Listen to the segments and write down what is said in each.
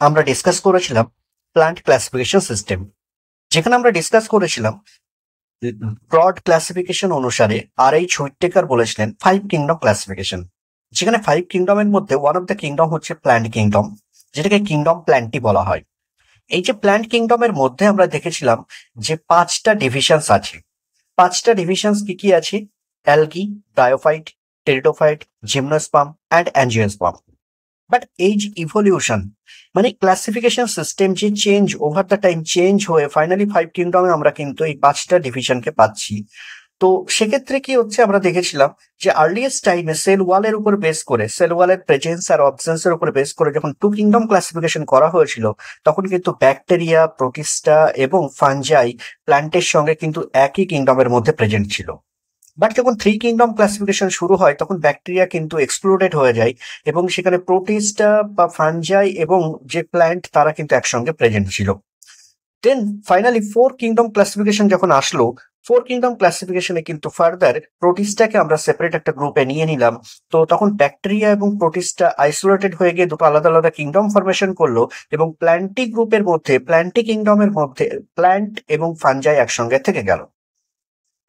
আমরা ডিসকাস করেছিলাম plant classification system, যেখানে আমরা ডিসকাস করেছিলাম ব্রড ক্লাসিফিকেশন অনুসারে আর.এইচ. হুইটেকার বলেছিলেন 5 কিংডম ক্লাসিফিকেশন, যেখানে 5 কিংডমের মধ্যে ওয়ান অফ দ্য কিংডম হচ্ছে প্ল্যান্ট কিংডম, যেটাকে কিংডম প্ল্যান্টই বলা হয়। এই যে প্ল্যান্ট কিংডমের মধ্যে আমরা দেখেছিলাম যে 5টা ডিভিশনস আছে। 5টা ডিভিশনস কি কি আছে? Algae, bryophyte, pteridophyte, gymnosperm and angiosperm. But এই যে ইভলিউশন মানে ক্লাসিফিকেশন সিস্টেম যে change over the time change হয়ে ফাইনালি 5 কিংডমে আমরা কিন্তু এই 5টা ডিভিশনকে পাচ্ছি। তো সেক্ষেত্রে কি হচ্ছে, আমরা দেখেছিলাম যে আর্লিয়েস্ট টাইমে সেল ওয়ালের উপর বেস করে, সেল ওয়ালের প্রেজেন্স আর অবসেন্সের উপর বেস করে যখন 2 কিংডম ক্লাসিফিকেশন করা হয়েছিল, তখন কিন্তু ব্যাকটেরিয়া, প্রোটিস্টা এবং ফানজাই প্ল্যান্টের সঙ্গে কিন্তু একই কিংডমের মধ্যে প্রেজেন্ট ছিল। বাট যখন 3 কিংডম ক্লাসিফিকেশন শুরু হয়, তখন ব্যাকটেরিয়া কিন্তু এক্সক্লুডেড হয়ে যায় এবং সেখানে প্রোটিস্টা বা ফানজাই এবং যে প্ল্যান্ট তারা কিন্তু একসঙ্গে প্রেজেন্ট ছিল। দেন ফাইনালি 4 কিংডম ক্লাসিফিকেশন যখন আসলো, 4 কিংডম ক্লাসিফিকেশনে কিন্তু ফার্দার প্রোটিস্টাকে আমরা সেপারেট একটা গ্রুপে নিয়ে নিলাম। তো তখন ব্যাকটেরিয়া এবং প্রোটিস্টা আইসোলেটেড হয়ে গিয়ে দুটো আলাদা আলাদা কিংডম ফরমেশন করলো এবং প্ল্যান্টি গ্রুপের মধ্যে, প্ল্যান্টি কিংডমের মধ্যে প্ল্যান্ট এবং ফানজাই একসঙ্গে থেকে গেল।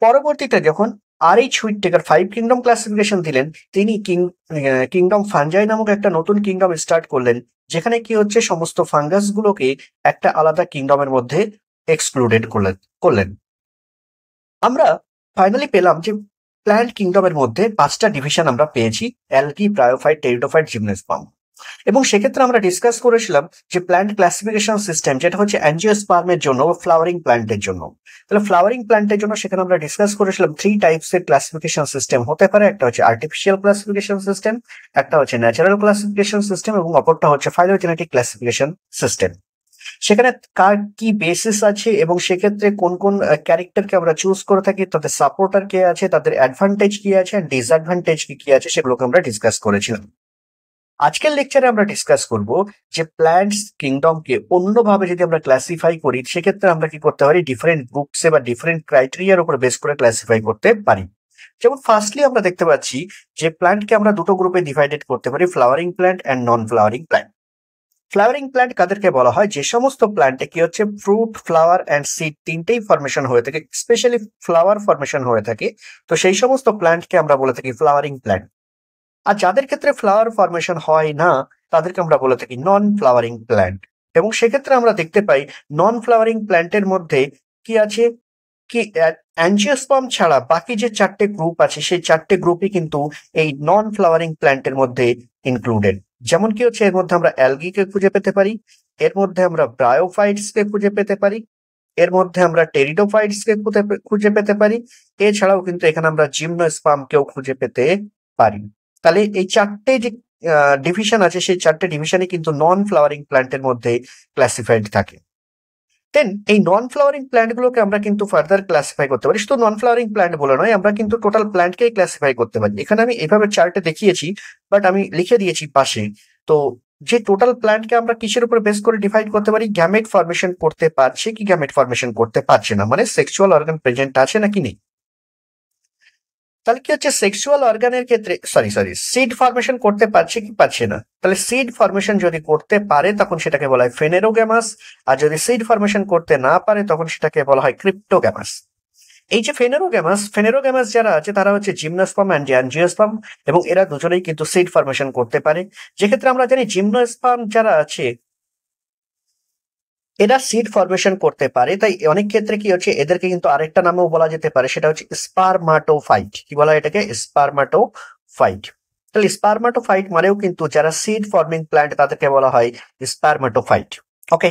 পরবর্তীতে যখন আর.এইচ. হুইটেকার 5 কিংডম ক্লাসিফিকেশন দিলেন, তিনি কিংডম ফানজাই নামক একটা নতুন কিংডম স্টার্ট করলেন, যেখানে কি হচ্ছে সমস্ত ফাঙ্গাস গুলোকে একটা আলাদা কিংডমের মধ্যে এক্সক্লুডেড করলেন। আমরা ফাইনালি পেলাম যে প্ল্যান্ট কিংডমের মধ্যে 5টা ডিভিশন আমরা পেয়েছি: অ্যালগি, ব্রায়োফাইট, টেরিডোফাইট, জিমনোস্পার্ম। এবং সেক্ষেত্রে আমরা ডিসকাস করেছিলাম যে প্ল্যান্ট ক্লাসিফিকেশন সিস্টেম যেটা হচ্ছে অ্যাঞ্জিওস্পার্মের জন্য বা ফ্লাওয়ারিং প্ল্যান্টের জন্য। তাহলে ফ্লাওয়ারিং প্ল্যান্টের জন্য সেখানে আমরা ডিসকাস করেছিলাম 3 টাইপসের ক্লাসিফিকেশন সিস্টেম হতে পারে। একটা হচ্ছে আর্টিফিশিয়াল ক্লাসিফিকেশন সিস্টেম, একটা হচ্ছে ন্যাচারাল ক্লাসিফিকেশন সিস্টেম এবং অপরটা হচ্ছে ফাইলোজেনেটিক ক্লাসিফিকেশন সিস্টেম। সেখানে কার কি বেসিস আছে এবং সেক্ষেত্রে কোন কোন ক্যারেক্টারকে আমরা চুজ করে থাকি, তাদের সাপোর্টার কে আছে, তাদের অ্যাডভান্টেজ কি আছে আর ডিসঅ্যাডভান্টেজ কি আছে, সেগুলোকে আমরা ডিসকাস করেছিলাম। আজকের লেকচারে আমরা ডিসকাস করব যে প্ল্যান্টস কিংডমকে অন্যভাবে যদি আমরা ক্লাসিফাই করি, সেক্ষেত্রে আমরা কি করতে পারি, ডিফারেন্ট গ্রুপসে বা ডিফারেন্ট ক্রাইটেরিয়ার উপর বেস করে ক্লাসিফাই করতে পারি। যেমন ফার্স্টলি আমরা দেখতে পাচ্ছি যে প্ল্যান্টকে আমরা দুটো গ্রুপে ডিভাইডেড করতে পারি: flowering plant and non flowering plant. Flowering plant কাদেরকে বলা হয়? যে সমস্ত প্ল্যান্টে কি হচ্ছে ফ্রুট, ফ্লাওয়ার অ্যান্ড সিড তিনটেই ফরমেশন হয়ে থাকে, স্পেশালি ফ্লাওয়ার ফরমেশন হয়ে থাকে। তো সেই সমস্ত প্ল্যান্টকে আমরা বলে থাকি ফ্লাওয়ারিং প্ল্যান্ট। আর যাদের ক্ষেত্রে ফ্লাওয়ার ফরমেশন হয় না, তাদেরকে আমরা বলে থাকি নন ফ্লাওয়ারিং প্ল্যান্ট। এবং সেক্ষেত্রে আমরা দেখতে পাই নন ফ্লাওয়ারিং প্ল্যান্টের মধ্যে কি আছে, কি অ্যাঞ্জিওস্পার্ম ছাড়া বাকি যে 4টে গ্রুপ আছে, সেই 4টে গ্রুপই কিন্তু এই নন ফ্লাওয়ারিং প্ল্যান্টের মধ্যে ইনক্লুডেড। যেমন কি হচ্ছে, এর মধ্যে আমরা অ্যালগিকে খুঁজে পেতে পারি, এর মধ্যে আমরা ব্রায়োফাইটসকে খুঁজে পেতে পারি, এর মধ্যে আমরা টেরিডোফাইটসকে খুঁজে পেতে পারি, এছাড়াও কিন্তু এখানে আমরা জিমনোস্পার্মকেও খুঁজে পেতে পারি। তাহলে এই 4টে যে ডিভিশন আছে, সেই 4টে ডিভিশনই কিন্তু নন ফ্লাওয়ারিং প্ল্যান্টের মধ্যে ক্লাসিফাইড থাকে। দেন এই নন ফ্লাওয়ারিং প্ল্যান্ট গুলোকে আমরা কিন্তু ফার্দার ক্লাসিফাই করতে পারি। শুধু নন ফ্লাওয়ারিং প্ল্যান্ট বলে নয়, আমরা কিন্তু টোটাল প্ল্যান্টকেই ক্লাসিফাই করতে পারি। এখানে আমি এইভাবে চার্টে দেখিয়েছি, বাট আমি লিখে দিয়েছি পাশে। তো যে টোটাল প্ল্যান্টকে আমরা কিসের উপর বেস করে ডিভাইড করতে পারি? গ্যামেট ফরমেশন করতে পারছে কি গ্যামেট ফরমেশন করতে পারছে না, মানে সেক্সুয়াল অর্গান প্রেজেন্ট আছে নাকি নেই। তাহলে কি হচ্ছে, সেক্সুয়াল অর্গানের ক্ষেত্রে সিড ফরমেশন করতে পারছে কি পারছে না। তাহলে সিড ফরমেশন যদি করতে পারে তখন সেটাকে বলা হয় ফেনেরোগ্যামাস, আর যদি সিড ফরমেশন করতে না পারে তখন সেটাকে বলা হয় ক্রিপ্টোগ্যামাস। এই যে ফেনেরোগ্যামাস যারা আছে তারা হচ্ছে জিমনোস্পার্ম অ্যান্ড অ্যাঞ্জিওস্পার্ম, এবং এরা দুজনেই কিন্তু সিড ফরমেশন করতে পারে। যেক্ষেত্রে আমরা জানি জিমনোস্পার্ম যারা আছে এরা সিড ফরমেশন করতে পারে, তাই অনেক ক্ষেত্রে কি হচ্ছে, এদেরকে কিন্তু আরেকটা নামেও বলা যেতে পারে, সেটা হচ্ছে স্পারমাটোফাইট। কি বলা হয় এটাকে? স্পারমাটোফাইট। তাহলে স্পারমাটোফাইট মানেও কিন্তু যারা সিড ফর্মিং প্ল্যান্ট তাদেরকে বলা হয় স্পারমাটোফাইট। ওকে।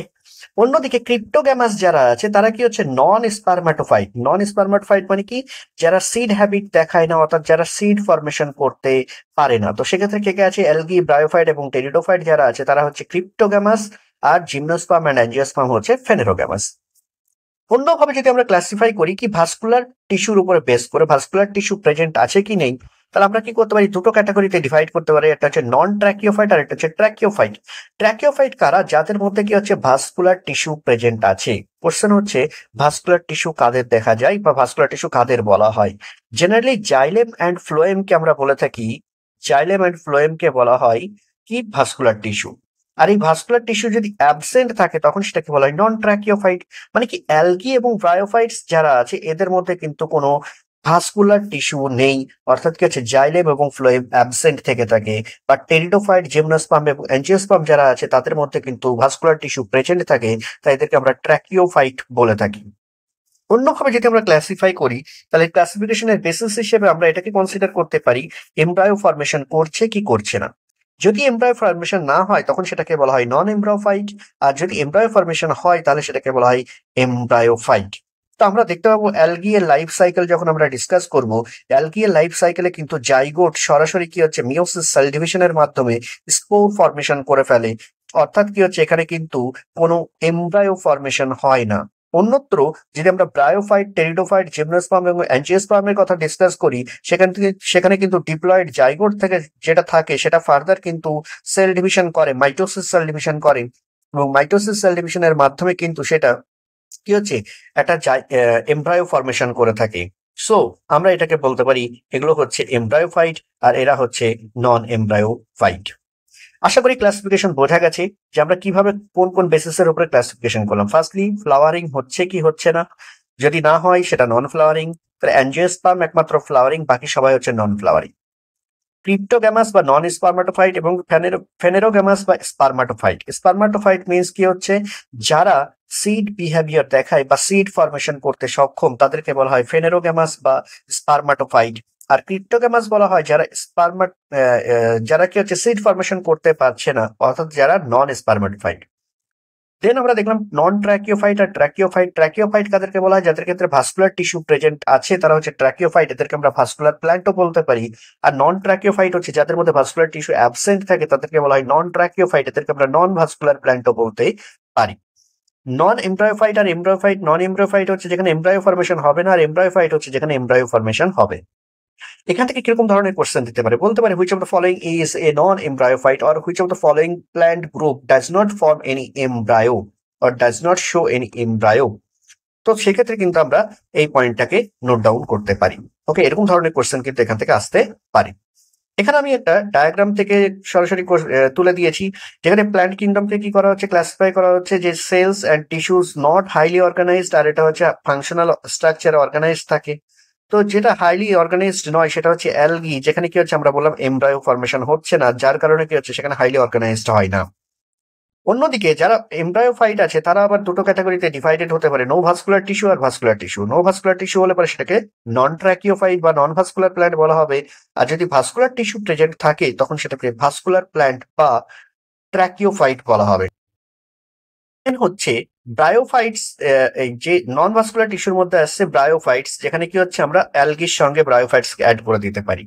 অন্যদিকে ক্রিপ্টোগ্যামাস যারা আছে তারা কি হচ্ছে নন স্পারমাটোফাইট। নন স্পারমাটোফাইট মানে কি? যারা সিড হ্যাবিট দেখায় না, অর্থাৎ যারা সিড ফরমেশন করতে পারে না। তো সেক্ষেত্রে কে কে আছে? অ্যালগি, ব্রায়োফাইট এবং টেরিডোফাইট যারা আছে তারা হচ্ছে ক্রিপ্টোগ্যামাস, আর জিমনোস্পার্ম অ্যান্ড অ্যাঞ্জিওস্পার্ম হচ্ছে ফেনেরোগ্যামাস। অন্যভাবে যদি আমরা ক্লাসিফাই করি কি ভাস্কুলার টিস্যুর উপরে বেস করে, ভাস্কুলার টিস্যু প্রেজেন্ট আছে কি নেই, তাহলে আমরা কি করতে পারি? দুটো ক্যাটাগরিতে ডিভাইড করতে পারি। একটা হচ্ছে নন ট্র্যাকিওফাইট আর একটা হচ্ছে ট্র্যাকিওফাইট। ট্র্যাকিওফাইট কারা? যাদের মধ্যে কি হচ্ছে ভাস্কুলার টিস্যু প্রেজেন্ট আছে। কোশ্চেন হচ্ছে ভাস্কুলার টিস্যু কাদের দেখা যায় বা ভাস্কুলার টিস্যু কাদের বলা হয়? জেনারেলি জাইলেম অ্যান্ড ফ্লোয়েমকে আমরা বলে থাকি, জাইলেম অ্যান্ড ফ্লোয়েমকে বলা হয় কি ভাস্কুলার টিস্যু। আর এই ভাস্কুলার টিস্যু যদি অ্যাবসেন্ট থাকে তখন সেটাকে বলা হয় নন ট্র্যাকিওফাইট। মানে কি, অ্যালগি এবং ব্রায়োফাইটস যারা আছে এদের মধ্যে কিন্তু কোনো ভাস্কুলার টিস্যু নেই, অর্থাৎ কি হচ্ছে জাইলেম এবং ফ্লোয়েম অ্যাবসেন্ট থেকে থাকে। বা টেরিডোফাইট, জিমনোস্পার্ম এবং অ্যাঞ্জিওস্পার্ম যারা আছে তাদের মধ্যে কিন্তু ভাস্কুলার টিস্যু প্রেজেন্ট থাকে, তাই এদেরকে আমরা ট্র্যাকিওফাইট বলে থাকি। অন্যভাবে যদি আমরা ক্লাসিফাই করি, তাহলে ক্লাসিফিকেশনের বেসিস হিসেবে আমরা এটাকে কনসিডার করতে পারি এমব্রায়ো ফরমেশন করছে কি করছে না। যদি এমব্রায়ো ফরমেশন না হয় তখন সেটাকে বলা হয় নন এমব্রায়োফাইট, আর যদি এমব্রায়ো ফরমেশন হয় তাহলে সেটাকে বলা হয় এমব্রায়োফাইট। তো আমরা দেখতে পাবো অ্যালগি এর লাইফ সাইকেল যখন আমরা ডিসকাস করব, অ্যালগি এর লাইফ সাইকেলে কিন্তু জাইগোট সরাসরি কি হচ্ছে মিওসিস সেল ডিভিশনের মাধ্যমে স্পোর ফরমেশন করে ফেলে, অর্থাৎ কি হচ্ছে এখানে কিন্তু কোনো এমব্রায়ো ফরমেশন হয় না। অন্যত্র যদি আমরা ব্রায়োফাইট, টেরিডোফাইট, জিমনোস্পার্ম এবং অ্যাঞ্জিওস্পার্মের কথা ডিসকাস করি, সেখানে কিন্তু ডিপ্লয়েড জাইগোট থেকে যেটা থাকে সেটা ফার্দার কিন্তু সেল ডিভিশন করে, মাইটোসিস সেল ডিভিশন করে, এবং মাইটোসিস সেল ডিভিশনের মাধ্যমে কিন্তু সেটা কি হচ্ছে একটা এমব্রায়ো ফরমেশন করে থাকে। সো আমরা এটাকে বলতে পারি এগুলো হচ্ছে এমব্রায়োফাইট আর এরা হচ্ছে নন এমব্রায়োফাইট। আশা করি ক্লাসিফিকেশন বোঝা গেছে যে আমরা কিভাবে কোন কোন বেসিসের উপরে ক্লাসিফিকেশন করলাম। ফার্স্টলি, ফ্লাওয়ারিং হচ্ছে কি হচ্ছে না, যদি না হয় সেটা নন ফ্লাওয়ারিং, তাহলে অ্যাঞ্জিওস্পার্ম একমাত্র ফ্লাওয়ারিং, বাকি সবাই হচ্ছে নন ফ্লাওয়ারিং। ক্রিপ্টোগ্যামাস বা নন স্পার্মাটোফাইট এবং ফেনেরোগ্যামাস বা স্পার্মাটোফাইট। স্পার্মাটোফাইট মিন্স কি হচ্ছে, যারা সিড বিহেভিয়ার দেখায় বা সিড ফরমেশন করতে সক্ষম তাদেরকে বলা হয় ফেনেরোগ্যামাস বা স্পার্মাটোফাইট। আর ক্রিপ্টোগ্যামাস বলা হয় যারা কি হচ্ছে সিড ফরমেশন করতে পারছে না, অর্থাৎ যারা নন স্পার্মাটোফাইট। দেন আমরা দেখলাম নন ট্র্যাকিওফাইট আর ট্র্যাকিওফাইট। ট্র্যাকিওফাইট কাদেরকে বলা হয়, যাদের ক্ষেত্রে ভাস্কুলার টিস্যু প্রেজেন্ট আছে তারা হচ্ছে ট্র্যাকিওফাইট, এদেরকে আমরা ভাস্কুলার প্ল্যান্টও বলতে পারি। আর নন ট্র্যাকিওফাইট হচ্ছে যাদের মধ্যে ভাস্কুলার টিস্যু অ্যাবসেন্ট থাকে তাদেরকে বলা হয় নন ট্র্যাকিওফাইট, এদেরকে আমরা নন ভাস্কুলার প্ল্যান্টও বলতে পারি। নন এমব্রায়োফাইট আর এমব্রায়োফাইট, নন এমব্রায়োফাইট হচ্ছে যেখানে এমব্রায়ো ফরমেশন হবে না, আর এমব্রায়োফাইট হচ্ছে যেখানে এমব্রায়ো ফরমেশন হবে। এখান থেকে কিরকম ধরনের কোশ্চেন দিতে পারে, বলতে পারে which of the following is a non embryophyte, or which of the following plant group does not form any embryo or does not show any embryo. তো সেক্ষেত্রে কিন্তু আমরা এই পয়েন্টটাকে নোট ডাউন করতে পারি। ওকে, এরকম ধরনের কোশ্চেন কিন্তু এখান থেকে আসতে পারে। এখানে আমি একটা ডায়াগ্রাম থেকে সরাসরি তুলে দিয়েছি, যেখানে প্ল্যান্ট কিংডমকে কি করা হচ্ছে, ক্লাসিফাই করা হচ্ছে যে cells and tissues not highly organized, আর এটা হচ্ছে ফাংশনাল স্ট্রাকচার অর্গানাইজড থাকে। তো যেটা হাইলি অর্গানাইজড নয় সেটা হচ্ছে অ্যালগি, যেখানে কি হচ্ছে আমরা বললাম এমব্রায়ো ফরমেশন হচ্ছে না, যার কারণে কি হচ্ছে সেখানে হাইলি অর্গানাইজড হয় না। অন্যদিকে যারা এমব্রায়োফাইট আছে তারা আবার দুটো ক্যাটাগরিতে ডিভাইডেড হতে পারে, নো ভাস্কুলার টিস্যু আর vascular tissue. No vascular tissue হলে পরে সেটাকে নন ট্র্যাকিওফাইট বা নন ভাস্কুলার প্ল্যান্ট বলা হবে, আর যদি ভাস্কুলার টিস্যু প্রেজেন্ট থাকে তখন সেটাকে ভাস্কুলার প্ল্যান্ট বা ট্র্যাকিওফাইট বলা হবে। হচ্ছে ব্রায়োফাইটস, এই যে নন ভাস্কুলার টিস্যুর মধ্যে আসছে ব্রায়োফাইটস, যেখানে কি হচ্ছে আমরা অ্যালগির সঙ্গে ব্রায়োফাইটস অ্যাড করে দিতে পারি।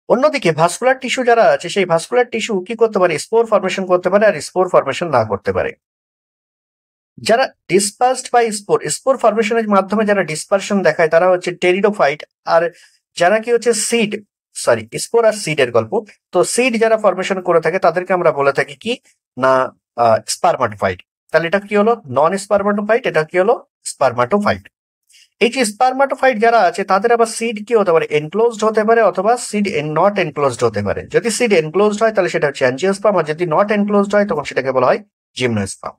অন্যদিকে ভাস্কুলার টিস্যু যারা আছে সেই ভাস্কুলার টিস্যু কি করতে পারে, স্পোর ফরমেশন করতে পারে আর স্পোর ফরমেশন না করতে পারে। যারা ডিসপার্সড বাই স্পোর, স্পোর ফরমেশনের মাধ্যমে যারা ডিসপারশন দেখায় তারা হচ্ছে টেরিডোফাইট। আর যারা কি হচ্ছে সিড, সরি স্পোর আর সিডের গল্প, তো সিড যারা ফরমেশন করে থাকে তাদেরকে আমরা বলে থাকি কি না স্পার্মাটোফাইট। তাহলে এটা কি হলো নন স্পার্মাটোফাইট, এটা কি হলো স্পার্মাটোফাইট। এই যে স্পার্মাটোফাইট যারা আছে তাদের আবার সিড কি হতে পারে, এনক্লোজড হতে পারে অথবা সিড নট এনক্লোজড হতে পারে। যদি সিড এনক্লোজড হয় তাহলে সেটা হচ্ছে অ্যাঞ্জিওস্পার্ম, আর যদি নট এনক্লোজড হয় তখন সেটাকে বলা হয় gymnosperm.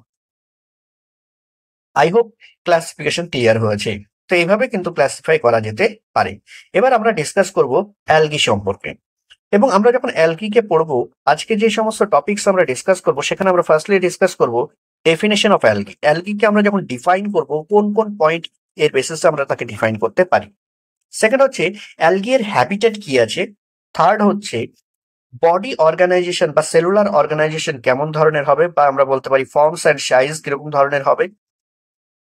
I hope classification clear হয়েছে। তো এইভাবে কিন্তু ক্লাসিফাই করা যেতে পারে। এবার আমরা ডিসকাস করব অ্যালগি সম্পর্কে, এবং আমরা যখন অ্যালগিকে পড়বো আজকে যে সমস্ত টপিকস আমরা ডিসকাস করব সেখানে আমরা ফার্স্টলি ডিসকাস করব ডেফিনেশন অফ অ্যালগি। অ্যালগিকে আমরা যখন ডিফাইন করব কোন কোন পয়েন্ট এর বেসিসে আমরা তাকে ডিফাইন করতে পারি। সেকেন্ড হচ্ছে অ্যালগি এর হ্যাবিটেট কি আছে। থার্ড হচ্ছে বডি অর্গানাইজেশন বা সেলুলার অর্গানাইজেশন কেমন ধরনের হবে, বা আমরা বলতে পারি ফর্মস অ্যান্ড সাইজ কিরকম ধরনের হবে।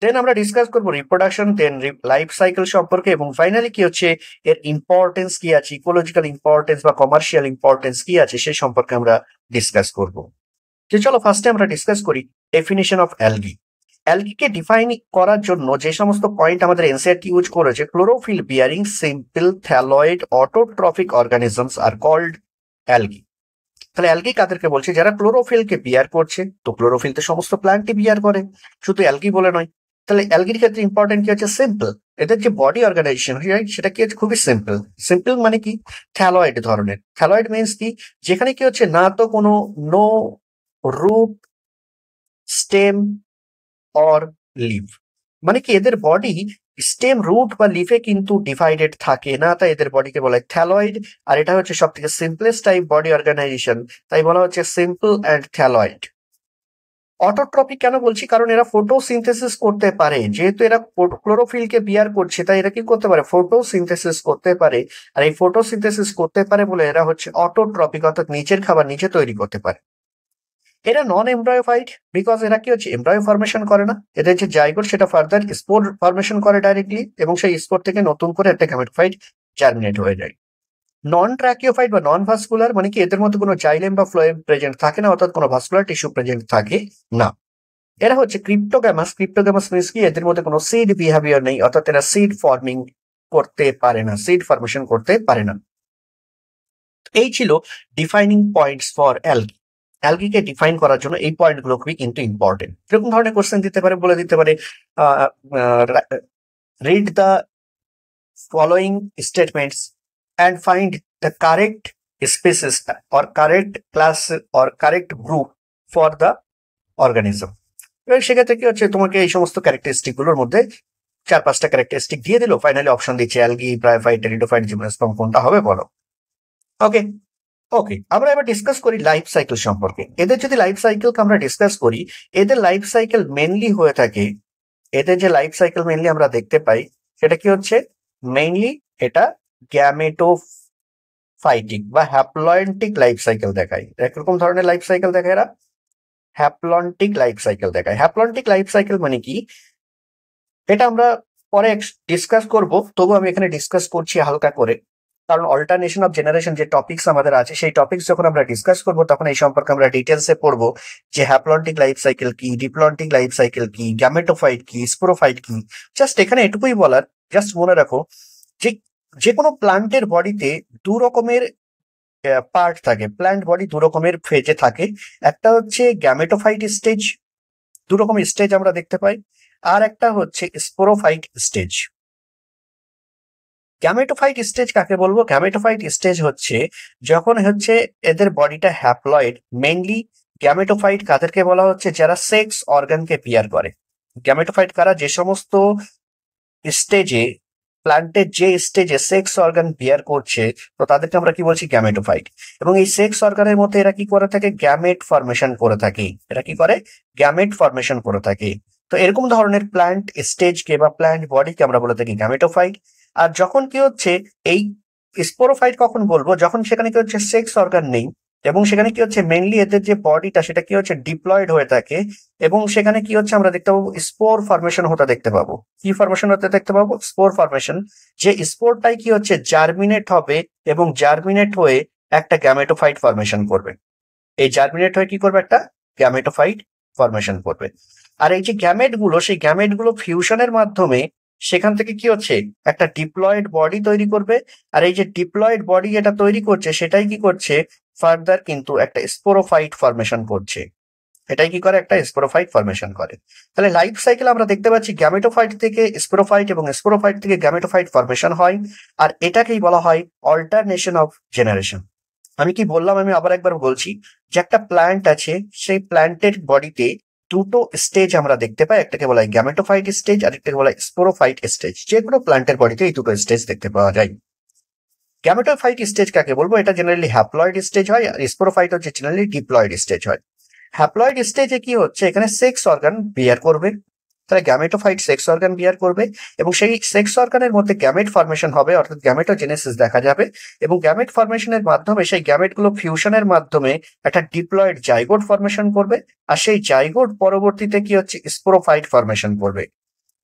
দেন আমরা ডিসকাস করবো রিপ্রোডাকশন, দেন লাইফ সাইকেল সম্পর্কে, এবং ফাইনালি কি হচ্ছে এর ইম্পর্টেন্স কি আছে, ইকোলজিক্যাল ইম্পর্টেন্স বা কমার্শিয়াল ইম্পর্টেন্স কি আছে সেই সম্পর্কে আমরা ডিসকাস করব। যে চলো ফার্স্টে আমরা ডিসকাস করি ডেফিনিশন অফ অ্যালগি। অ্যালগিকে ডিফাইন করার জন্য যে সমস্ত পয়েন্ট আমাদের এনসিইআরটি ইউজ করেছে, chlorophyll bearing simple thalloid autotrophic organisms are called algae. তাহলে অ্যালগি কাদেরকে বলছে, যারা ক্লোরোফিলকে বিয়ার করছে। তো ক্লোরোফিল তো সমস্ত প্ল্যান্টই বিয়ার করে, শুধু অ্যালগি বলে নয়। তাহলে অ্যালগির ক্ষেত্রে ইম্পর্টেন্ট কি হচ্ছে সিম্পল, এদের যে বডি অর্গানাইজেশন সেটা কি হচ্ছে খুবই সিম্পল। সিম্পল মানে কি, থ্যালয়েড ধরনের। থ্যালয়েড মিনস কি, যেখানে কি হচ্ছে না তো কোনো no root, stem or leaf. মানে কি এদের বডি স্টেম, রুট বা লিফে কিন্তু ডিভাইডেড থাকে না, তাই এদের বডিকে বলা হয় থ্যালয়েড। আর এটা হচ্ছে সব থেকে সিম্পলেস্ট টাইপ বডি অর্গানাইজেশন, তাই বলা হচ্ছে সিম্পল অ্যান্ড থ্যালয়েড। অটোট্রপিক কেন বলছি, কারণ এরা ফটোসিনথেসিস করতে পারে, যেহেতু এরা ক্লোরোফিলকে বিয়ার করছে তাই এরা কি করতে পারে, ফটোসিনথেসিস করতে পারে। আর এই ফটোসিনথেসিস করতে পারে বলে এরা হচ্ছে অটোট্রপিক, অর্থাৎ নিজের খাবার নিজে তৈরি করতে পারে। এরা নন এমব্রায়োফাইট বিকজ এরা কি হচ্ছে এমব্রায়ো ফর্মেশন করে না, এদের যে জাইগোট সেটা ফার্দার স্পোর ফর্মেশন করে ডাইরেক্টলি, এবং সেই স্পোর থেকে নতুন করে একটা গ্যামেটোফাইট জার্মিনেট হয়ে যায়। নন ট্র্যাকিওফাইট বা নন ভাস্কুলার, মানে কি এদের মধ্যে কোনো জাইলেম বা ফ্লোয়েম প্রেজেন্ট থাকে না, অর্থাৎ কোনো ভাস্কুলার টিস্যু প্রেজেন্ট থাকে না। এরা হচ্ছে ক্রিপ্টোগ্যামাস। ক্রিপ্টোগ্যামাস মিনস কি এদের মধ্যে কোনো সিড বিহেভিয়ার নেই, অর্থাৎ এরা সিড ফর্মিং করতে পারে না, সিড ফর্মেশন করতে পারে না। এই ছিল ডিফাইনিং পয়েন্টস ফর অ্যালগি। অ্যালগিকে ডিফাইন করার জন্য এই পয়েন্টগুলো খুবই কিন্তু ইম্পর্টেন্ট। এরকম ধরনের কোশ্চেন দিতে পারে, বলে দিতে পারে read the following statements and find the correct species or correct class or correct group for the organism. এবং সেক্ষেত্রে কি হচ্ছে তোমাকে এই সমস্ত ক্যারেক্টারিস্টিক গুলোর মধ্যে 4-5টা ক্যারেক্টারিস্টিক দিয়ে দিল, ফাইনালি অপশন দিচ্ছে অ্যালগি, ব্রায়োফাইট, টেরিডোফাইট, জিমনোস্পার্ম, কোনটা হবে বলো। ওকে ওকে, আমরা এবার ডিসকাস করি লাইফ সাইকেল সম্পর্কে। এদের যদি লাইফ সাইকেলকে আমরা ডিসকাস করি, এদের লাইফ সাইকেল মেনলি হয়ে থাকে, এদের যে লাইফ সাইকেল মেনলি আমরা দেখতে পাই সেটা কি হচ্ছে মেইনলি এটা গ্যামেটোফাইটিক বা হ্যাপ্লয়েন্টিক লাইফ সাইকেল দেখায়। একরকম ধরনের লাইফ সাইকেল দেখায় এরা, হ্যাপ্লন্টিক লাইফ সাইকেল দেখায়। হ্যাপ্লন্টিক লাইফ সাইকেল মানে কি এটা আমরা পরে ডিসকাস করব, তবু আমি এখানে ডিসকাস করছি হালকা করে, কারণ অল্টারনেশন অফ জেনারেশন যে টপিকস আমাদের আছে সেই টপিকস যখন আমরা ডিসকাস করব তখন এই সম্পর্কে আমরা ডিটেলসে পড়বো যে হ্যাপ্লন্টিক লাইফ সাইকেল কি, ডিপ্লন্টিক লাইফ সাইকেল কি, গ্যামেটোফাইট কি, স্পোরোফাইট কি। জাস্ট এখানে এটুকুই বলার, জাস্ট মনে রাখো যে যে কোনো প্লান্টের বডিতে দু রকমের পার্ট থাকে, প্ল্যান্ট বডি দু রকমের ফেজে থাকে। একটা হচ্ছে গ্যামেটোফাইট স্টেজ, দু রকমের স্টেজ আমরা দেখতে পাই, আর একটা হচ্ছে স্পোরোফাইট স্টেজ। গ্যামেটোফাইট স্টেজ কাকে বলবো, গ্যামেটোফাইট স্টেজ হচ্ছে যখন হচ্ছে এদের বডিটা হ্যাপ্লয়েড। মেইনলি গ্যামেটোফাইট কাদেরকে বলা হচ্ছে, যারা সেক্স অর্গানকে বিয়ার করে। গ্যামেটোফাইট কারা, যে সমস্ত স্টেজে প্ল্যান্টের যে স্টেজে সেক্স অর্গান বিয়ার করছে, তো তাদেরকে আমরা কি বলছি, গ্যামেটোফাইট। এবং এই সেক্স অর্গানের মধ্যে এরা কি করে থাকে, গ্যামেট ফর্মেশন করে থাকে। এরা কি করে, গ্যামেট ফর্মেশন করে থাকে। তো এরকম ধরনের প্ল্যান্ট স্টেজকে বা প্ল্যান্ট বডিকে আমরা বলে থাকি গ্যামেটোফাইট। আর যখন কি হচ্ছে এই স্পোরোফাইট কখন বলবো, যখন সেখানে কি হচ্ছে সেক্স অর্গান নেই, এবং সেখানে কি হচ্ছে মেইনলি এদের যে বডিটা সেটা কি হচ্ছে ডিপ্লয়েড হয়ে থাকে, এবং সেখানে কি হচ্ছে আমরা দেখতে পাবো স্পোর ফর্মেশন হতে দেখতে পাবো। কি ফর্মেশন হতে দেখতে পাবো, স্পোর ফর্মেশন। যে স্পোরটাই কি হচ্ছে জার্মিনেট হবে, এবং জার্মিনেট হয়ে একটা গ্যামেটোফাইট ফর্মেশন করবে। এই জার্মিনেট হয়ে কি করবে, একটা গ্যামেটোফাইট ফর্মেশন করবে। আর এই যে গ্যামেট গুলো, সেই গ্যামেট গুলো ফিউশনের মাধ্যমে সেখান থেকে কি হচ্ছে একটা ডিপ্লয়েড বডি তৈরি করবে। আর এই যে ডিপ্লয়েড বডি যেটা তৈরি করছে সেটাই কি করছে, ফার্দার কিন্তু একটা স্পোরোফাইট ফর্মেশন করছে। এটাই কি করে, একটা স্পোরোফাইট ফর্মেশন করে। তাহলে লাইফ সাইকেল আমরা দেখতে পাচ্ছি গ্যামেটোফাইট থেকে স্পোরোফাইট এবং স্পোরোফাইট থেকে গ্যামেটোফাইট ফর্মেশন হয়। আর এটাকেই বলা হয় অল্টারনেশন অফ জেনারেশন। আমি কি বললাম, আমি আবার একবার বলছি যে একটা প্ল্যান্ট আছে, সেই প্ল্যান্টের বডিতে দুটো স্টেজ আমরা দেখতে পাই, একটাকে বলা হয় গ্যামেটোফাইট স্টেজ আর একটাকে বলা হয় স্পোরোফাইট স্টেজ। যে কোনো প্ল্যান্টের বডিতে এই দুটো স্টেজ দেখতে পাওয়া যায়। গ্যামেটোফাইট স্টেজ কাকে বলবো, এটা জেনারেলি হ্যাপ্লয়েড স্টেজ হয়, আর স্পোরোফাইট হচ্ছে জেনারেলি ডিপ্লয়েড স্টেজ হয়। হ্যাপ্লয়েড স্টেজে কি হচ্ছে, এখানে সেক্স অর্গান বিয়ার করবে, তাহলে গ্যামেটোফাইট সেক্স অর্গান বিয়ার করবে, এবং সেই সেক্স অর্গানের মধ্যে গ্যামেট ফর্মেশন হবে, অর্থাৎ গ্যামেটোজেনেসিস দেখা যাবে। এবং গ্যামেট ফর্মেশনের মাধ্যমে সেই গ্যামেটগুলো ফিউশনের মাধ্যমে একটা ডিপ্লয়েড জাইগোট ফর্মেশন করবে, আর সেই জাইগোট পরবর্তীতে কি হচ্ছে স্পোরোফাইট ফর্মেশন করবে।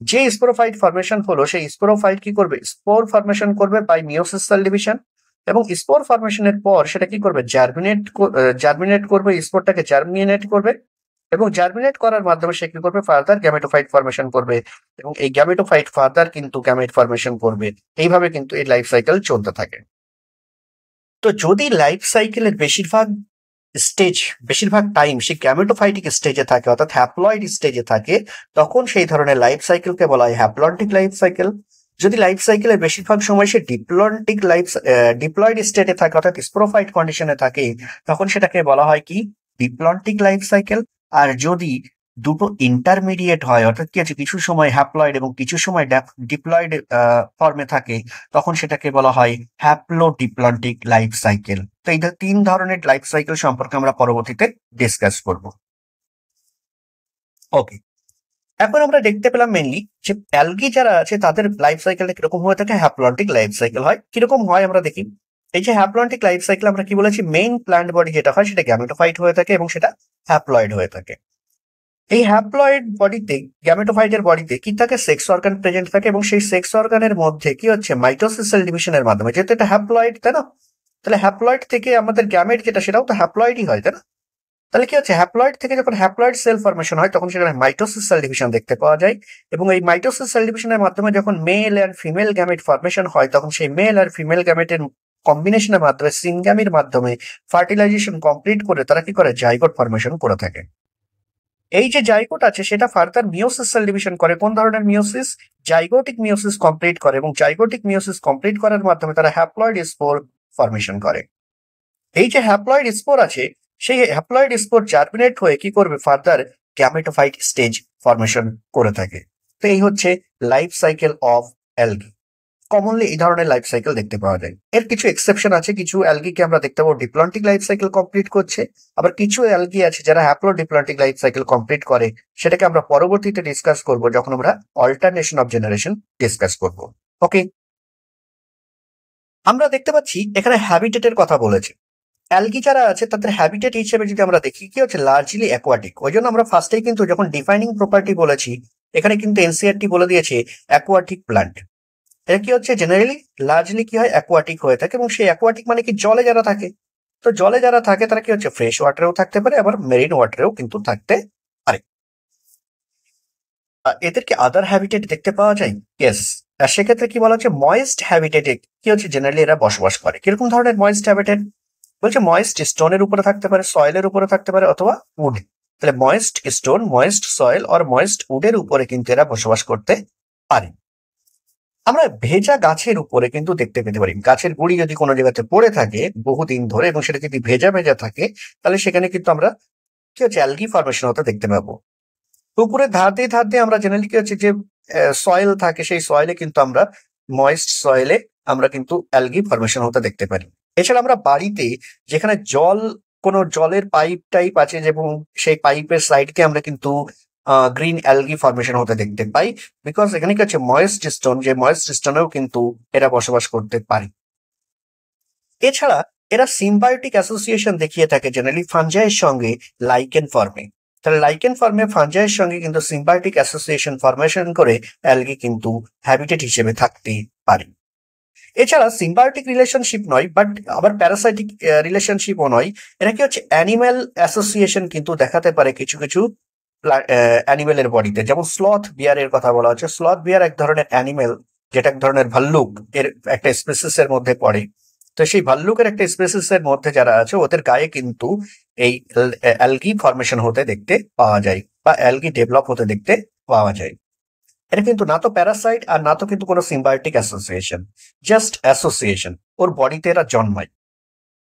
যে স্পোরোফাইট ফর্মেশন হলো, সেই স্পোরোফাইট কি করবে, স্পোর ফর্মেশন করবে বাই মিওসিস সেল ডিভিশন। এবং স্পোর ফর্মেশনের পর সেটা কি করবে, জার্মিনেট করবে, স্পোরটাকে জার্মিনেট করবে, এবং জার্মিনেট করার মাধ্যমে সে কি করবে, ফার্দার গ্যামেটোফাইট ফর্মেশন করবে, এবং এই গ্যামেটোফাইট ফার্দার কিন্তু গ্যামেট ফর্মেশন করবে। এইভাবে কিন্তু এই লাইফ সাইকেল চলতে থাকে। তো যদি লাইফ সাইকেলের বেশিরভাগ টাইম সে গ্যামেটোফাইটিক স্টেজে থাকে, অর্থাৎ হ্যাপ্লয়েড স্টেজে থাকে, তখন সেই ধরনের লাইফ সাইকেলকে বলা হয় হ্যাপ্লন্টিক লাইফ সাইকেল। যদি লাইফ সাইকেলের বেশিরভাগ সময় সে ডিপ্লয়েড স্টেটে থাকে, অর্থাৎ স্পোরোফাইট কন্ডিশনে থাকে, তখন সেটাকে বলা হয় কি, ডিপ্লন্টিক লাইফ সাইকেল। আর যদি দুটো ইন্টারমিডিয়েট হয়, অর্থাৎ কি আছে, কিছু সময় হ্যাপ্লয়েড এবং কিছু সময় ডিপ্লয়েড ফর্মে থাকে, তখন সেটাকে বলা হয় হ্যাপ্লোডিপ্লন্টিক লাইফ সাইকেল। তো এই তিন ধরনের লাইফ সাইকেল সম্পর্কে আমরা পরবর্তীতে ডিসকাস করব। ওকে, এখন আমরা দেখতে পেলাম মেনলি যে অ্যালগি যারা আছে তাদের লাইফ সাইকেলটা কিরকম হয়ে থাকে, হ্যাপ্লন্টিক লাইফ সাইকেল হয়। কিরকম হয় আমরা দেখি। এই যে হ্যাপ্লন্টিক লাইফ সাইকেল আমরা কি বলেছি, মেইন প্ল্যান্ট বডি যেটা হয় সেটা গ্যামেটোফাইট হয়ে থাকে এবং সেটা হ্যাপ্লয়েড হয়ে থাকে। এই হ্যাপ্লয়েড বডিতে, গ্যামেটোফাইটের বডিতে কি থাকে, সেক্স অর্গান প্রেজেন্ট থাকে এবং সেই সেক্স অর্গানের মধ্যে কি হচ্ছে, মাইটোসিস সেল ডিভিশনের মাধ্যমে, যেহেতু এটা হ্যাপ্লয়েড, তাই না, তাহলে হ্যাপ্লয়েড থেকে আমাদের গ্যামেট যেটা সেটাও তো হ্যাপ্লয়েডই হয়, তাই না। তাহলে কি হচ্ছে, হ্যাপ্লয়েড থেকে যখন হ্যাপ্লয়েড সেল ফরমেশন হয় তখন সেখানে মাইটোসিস সেল ডিভিশন দেখতে পাওয়া যায় এবং এই মাইটোসিস সেল ডিভিশনের মাধ্যমে যখন মেল আর ফিমেল গ্যামেট ফরমেশন হয় তখন সেই মেল আর ফিমেল গ্যামেটের কম্বিনেশনের মাধ্যমে, সিনগ্যামির মাধ্যমে ফার্টিলাইজেশন কমপ্লিট করে তারা কি করে, জাইগোট ফরমেশন করে থাকে। এই যে জাইগোট আছে সেটা ফার্দার মিওসিস সেল ডিভিশন করে। কোন ধরনের মিওসিস, জাইগোটিক মিওসিস কমপ্লিট করে এবং জাইগোটিক মিওসিস কমপ্লিট করার মাধ্যমে তারা হ্যাপ্লয়েড স্পোর ফরমেশন করে। এই যে হ্যাপ্লয়েড স্পোর আছে, সেই হ্যাপ্লয়েড স্পোর জার্মিনেট হয়ে কি করবে, ফার্দার গ্যামেটোফাইট স্টেজ ফরমেশন করে থাকে। তো এই হচ্ছে life cycle of algae. Commonly এই ধরনের লাইফ সাইকেল দেখতে পাওয়া যায়। এর কিছু এক্সেপশন আছে, কিছু অ্যালগিকে আমরা দেখতে পাবো ডিপ্লন্টিক লাইফ সাইকেল কমপ্লিট করছে, আবার কিছু অ্যালগি আছে যারা হ্যাপ্লোডিপ্লন্টিক লাইফ সাইকেল কমপ্লিট করে। সেটাকে আমরা পরবর্তীতে ডিসকাস করব যখন আমরা অল্টারনেশন অফ জেনারেশন ডিসকাস করব। ওকে, আমরা দেখতে পাচ্ছি এখানে হ্যাবিটেটের কথা বলেছে। অ্যালগি যারা আছে তাদের হ্যাবিটেট হিসেবে যদি আমরা দেখি, কি হচ্ছে, লার্জলি অ্যাকোয়াটিক। ওই জন্য আমরা ফার্স্টেই কিন্তু যখন ডিফাইনিং প্রপার্টি বলেছি, এখানে কিন্তু এনসিআরটি বলে দিয়েছে অ্যাকোয়াটিক প্ল্যান্ট। এটা কি হচ্ছে, জেনারেলি লার্জলি কি হয়, অ্যাকোয়াটিক হয়ে থাকে এবং সেই অ্যাকোয়াটিক মানে কি, জলে যারা থাকে। তো জলে যারা থাকে তারা কি হচ্ছে, ফ্রেশ ওয়াটারেও থাকতে পারে, আবার মেরিন ওয়াটারেও কিন্তু থাকতে পারে। এদেরকে আদার হ্যাবিটেট দেখতে পাওয়া যায়, ইয়েস। আর সেক্ষেত্রে কি বলা হচ্ছে, ময়েস্ট হ্যাবিটেটে কি হচ্ছে, জেনারেলি এরা বসবাস করে। কিরকম ধরনের ময়েস্ট হ্যাবিটেট বলছে, ময়েস্ট স্টোনের উপরে থাকতে পারে, সয়েলের উপরে থাকতে পারে, অথবা উড। তাহলে ময়েস্ট স্টোন, ময়েস্ট সয়েল আর ময়েস্ট উডের উপরে কিন্তু এরা বসবাস করতে পারে। আমরা ভেজা গাছের উপরে কিন্তু দেখতে পেতে পারি, গাছের গুড়ি যদি কোনো জায়গাতে পড়ে থাকে বহুদিন ধরে এবং সেটা যদি ভেজা ভেজা থাকে, তাহলে সেখানে কিন্তু আমরা কি হচ্ছে, অ্যালগি ফরমেশন হতে দেখতে পাবো। পুকুরের ধার দিয়ে আমরা জেনারেলি কি হচ্ছে, যে সয়েল থাকে সেই সয়েলে কিন্তু আমরা, ময়েস্ট সয়েলে আমরা কিন্তু অ্যালগি ফরমেশন হতে দেখতে পারি। এছাড়া আমরা বাড়িতে যেখানে কোনো জলের পাইপ টাইপ আছে এবং সেই পাইপের সাইডকে আমরা কিন্তু গ্রিন অ্যালগি ফরমেশন হতে দেখতে পাই, বিকজ এখানে কি হচ্ছে, ময়েস্ট স্টোন, যে ময়েস্ট স্টোনেও কিন্তু এরা বসবাস করতে পারে। এছাড়া এরা সিম্বায়োটিক অ্যাসোসিয়েশন দেখিয়ে থাকে জেনারেলি ফাঞ্জাইয়ের সঙ্গে লাইকেন ফর্মে। তাহলে লাইকেন ফর্মে ফাঞ্জাইয়ের সঙ্গে কিন্তু সিম্বায়োটিক অ্যাসোসিয়েশন ফরমেশন করে অ্যালগি কিন্তু হ্যাবিটেট হিসেবে থাকতে পারে। এছাড়া সিম্বায়োটিক রিলেশনশিপ নয়, বাট আবার প্যারাসাইটিক রিলেশনশিপও নয়, এটা কি হচ্ছে, অ্যানিম্যাল অ্যাসোসিয়েশন কিন্তু দেখাতে পারে কিছু কিছু অ্যানিমেলের বডিতে। যেমন স্লথ বিয়ারের কথা বলা হচ্ছে। স্লথ বিয়ার এক ধরনের অ্যানিমেল, যেটা এক ধরনের ভাল্লুক এর একটা স্পেসিস এর মধ্যে পড়ে। তো সেই ভাল্লুকের একটা স্পেসিস এর মধ্যে যারা আছে ওদের গায়ে কিন্তু এই অ্যালগি ফরমেশন হতে দেখতে পাওয়া যায় বা অ্যালগি ডেভেলপ হতে দেখতে পাওয়া যায়। এটা কিন্তু না তো প্যারাসাইট আর না তো কিন্তু কোনো সিম্বায়োটিক অ্যাসোসিয়েশন, জাস্ট অ্যাসোসিয়েশন, ওর বডিতে এরা জন্মায়।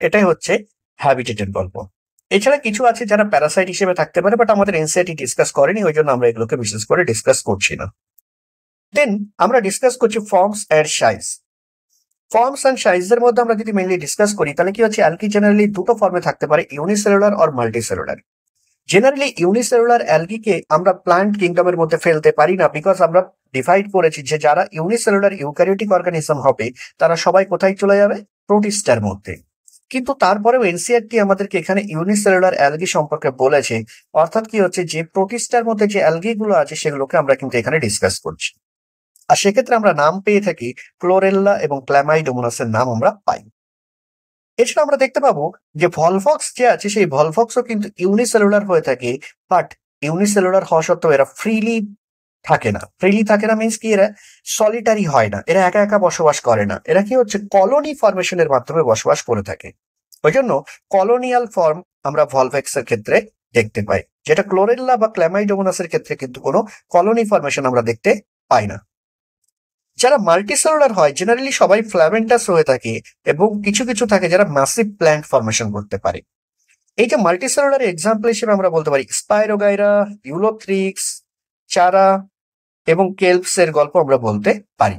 এটাই হচ্ছে হ্যাবিটেটের গল্প। এছাড়া কিছু আছে যারা প্যারাসাইট হিসেবে থাকতে পারে, বাট আমাদের এনসিআরটি ডিসকাস করেনি, ওই জন্য আমরা এগুলোকে বিশেষ করে ডিসকাস করছি না। দেন আমরা ডিসকাস করছি forms and size. Forms and সাইজের মধ্যে আমরা যদি মেইনলি ডিসকাস করি, তাহলে কি হচ্ছে, অ্যালগি জেনারেলি দুটো ফর্মে থাকতে পারে, ইউনিসেলুলার আর মাল্টিসেলুলার। জেনারেলি ইউনিসেলুলার অ্যালগিকে আমরা প্ল্যান্ট কিংডমের মধ্যে ফেলতে পারি না, বিকজ আমরা ডিভাইড করেছি যে যারা ইউনিসেলুলার ইউক্যারিওটিক অর্গানিজম হবে তারা সবাই কোথায় চলে যাবে, প্রোটিস্টার মধ্যে। কিন্তু তারপরেও এনসিআরটি আমাদেরকে এখানে ইউনিসেলুলার অ্যালগি সম্পর্কে বলেছে, অর্থাৎ কি হচ্ছে, যে প্রোটিস্টার মধ্যে যে অ্যালগি গুলো আছে সেগুলোকে আমরা কিন্তু এখানে ডিসকাস করছি। আর সেক্ষেত্রে আমরা নাম পেয়ে থাকি ক্লোরেল্লা এবং ক্ল্যামাইডোমোনাসের নাম আমরা পাই। এছাড়া আমরা দেখতে পাবো যে ভলভক্স যে আছে সেই ভলভক্সও কিন্তু ইউনিসেলুলার হয়ে থাকে, বাট ইউনিসেলুলার হওয়া সত্ত্বেও এরা ফ্রিলি থাকে না। ফ্রিলি থাকে না মিনস কি, এরা সলিটারি হয় না, এরা একা একা বসবাস করে না, এরা কি হচ্ছে, কলোনি ফরমেশনের মাধ্যমে বসবাস করে থাকে। ওই জন্য কলোনিয়াল ফর্ম আমরা ভলভেক্স এর ক্ষেত্রে দেখতে পাই, যেটা ক্লোরেল্লা বা ক্ল্যামাইডোমোনাসের ক্ষেত্রে কিন্তু কোনো কলোনি ফরমেশন আমরা দেখতে পাই না। যারা মাল্টিসেলুলার হয় জেনারেলি সবাই ফ্ল্যাভেন্টাস হয়ে থাকে এবং কিছু কিছু থাকে যারা ম্যাসিভ প্ল্যান্ট ফরমেশন করতে পারে। এই যে মাল্টিসেলুলার এক্সাম্পল হিসেবে আমরা বলতে পারি স্পাইরোগাইরা, ইউলোথ্রিক্স, চারা এবং কেল্পস এর গল্প আমরা বলতে পারি।